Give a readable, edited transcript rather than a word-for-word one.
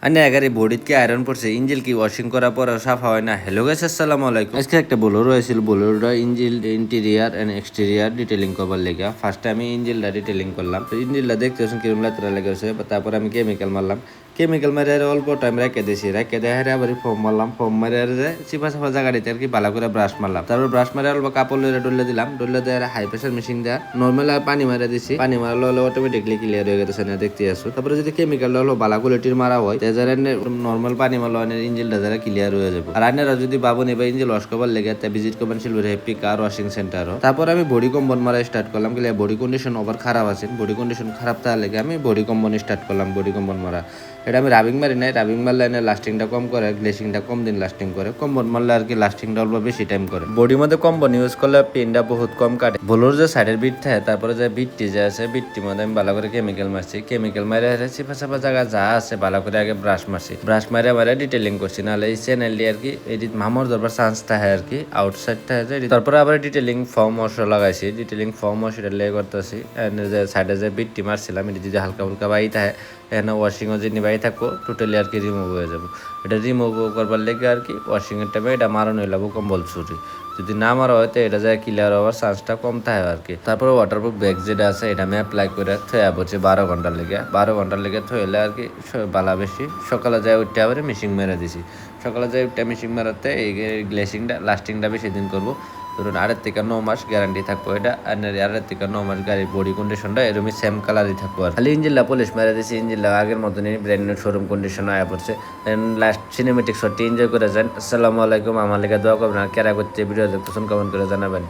আনে আগারে বডিত কি আয়রন পড়ছে ইঞ্জিল কি ওয়াশিং করার পর সাফা হয় না। হ্যালো গাইস, আসসালামু আলাইকুম। আজকে একটা বোলেরো হয়েছিল, বোলেরোটা ইঞ্জিল ইন্টেরিয়ার এন্ড এক্সটেরিয়ার ডিটেলিং করবার লেগে ফার্স্টে আমি ইঞ্জিলটা ডিটেলিং করলাম। তো ইঞ্জিলটা দেখতেছেন কিরকম লেতরা লেগেছে। তারপর আমি কেমিক্যাল মারলাম, কেমিক্যাল মারে অল্প টাইম রেখে দিয়েছি, রেখে দিয়ে আবার ফোম মারলাম, ফোম মারে চিপা চাপা জায়গাটিতে আর কি ভালো করে ব্রাশ মারলাম। তারপর ব্রাশ মারে অল্প কাপড় লইরে ডলে দিলাম, ডলে দিয়ে হাই প্রেশার মেশিন দেওয়া নর্মাল পানি মারা দিছি, পানি মারলে হলে অটোমেটিকলি ক্লিয়ার হয়ে গেছে না, দেখতে আসো। তারপরে যদি কেমিক্যালটা হলো ভালো কোয়ালিটির মারা হয় নর্মাল পানি মারলো ইঞ্জিলটা যারা ক্লিয়ার হয়ে যাবে। আর আপনারা যদি ভাবুন এবার ইঞ্জিল ওয়াশ করবার লেগে ভিজিট করবেন সিলভার হ্যাপি কার ওয়াশিং সেন্টারও। তারপর আমি বডি কম্বন মারা স্টার্ট করলাম, বডি কন্ডিশন ওভার খারাপ আছে, বডি কন্ডিশন খারাপ তার লেগে আমি বডি কম্বন স্টার্ট করলাম। বডি কম্বন মারা এটা আমি রাবিং মারি নাই, রাবিং মারলে লাস্টিংটা কম করে, গ্লেসিংটা কম দিন লাস্টিং করে, কম্বন মারলে আর কি লাস্টিংটা অল্প বেশি টাইম করে। বডির মধ্যে কম্বন ইউজ করলে পেনটা বহুত কম কাটে। বলোর যে সাইডের বিট থাকে, তারপরে যে বিটটি যে আছে বিটটির মধ্যে আমি ভালো করে কেমিক্যাল মারছি, কেমিক্যাল মারে চিপা চাপা জায়গা যা আছে ভালো করে আগে ব্রাশ মারছি, ব্রাশ মারে মারে ডিটেলিং করছি, নাহলে এই চ্যানেলটি আর কি এডিট মামর দরবার চান্স থাকে আর কি আউটসাইড থাকে। তারপরে আবার ডিটেলিং ফর্ম ওয়াশ লাগাইছি, ডিটেলিং ফর্ম ওয়াশ এটা লে করতেছি। যে সাইডে যে বিটটি মারছিলাম এটি যদি হালকা ফুলকা বাই থাকে এখানে ওয়াশিংও যদি বাই থাকো টোটালি আর কি রিমুভ হয়ে যাবো। এটা রিমুভ করবার লেগে আর কি ওয়াশিংয়ের টাইমে এটা মারানো হইলাম কম্পালসরি, যদি না মারা হয় তো এটা যায় ক্লিয়ার হওয়ার চান্সটা কম থাকে আর কি। তারপরে ওয়াটারপ্রুফ ব্যাগ যেটা আছে এটা আমি অ্যাপ্লাই করে থয়ে বলছি 12 ঘন্টার লেগে, 12 ঘন্টার লেগে থইলে আর কি বালা বেশি। সকালে যায় উঠতে আবার মেশিন মেরে দিছি, সকালে যায় উঠতে মেশিন মেরাতে এই গ্লেসিংটা লাস্টিংটা বেশি দিন করবো। ধরুন 8 থেকে 9 মাস গ্যারান্টি থাকবো এটা, আর 8 থেকে 9 মাস গাড়ির বডি কন্ডিশনটা এরকমই সেম কালারই থাকবো। আর খালি ইঞ্জিনটা পলিশ মেরে দিয়েছি, ইঞ্জিনটা আগের মতনই ব্র্যান্ড নিউ শোরুম কন্ডিশন আয়া পড়ছে। লাস্ট সিনেমেটিক শটটি এনজয় করে যান। আসসালামু আলাইকুম। আমার লেগে দোয়া করবেন, আর কেরা করতে ভিডিও দেখতেছেন কমেন্ট করে জানাবেন।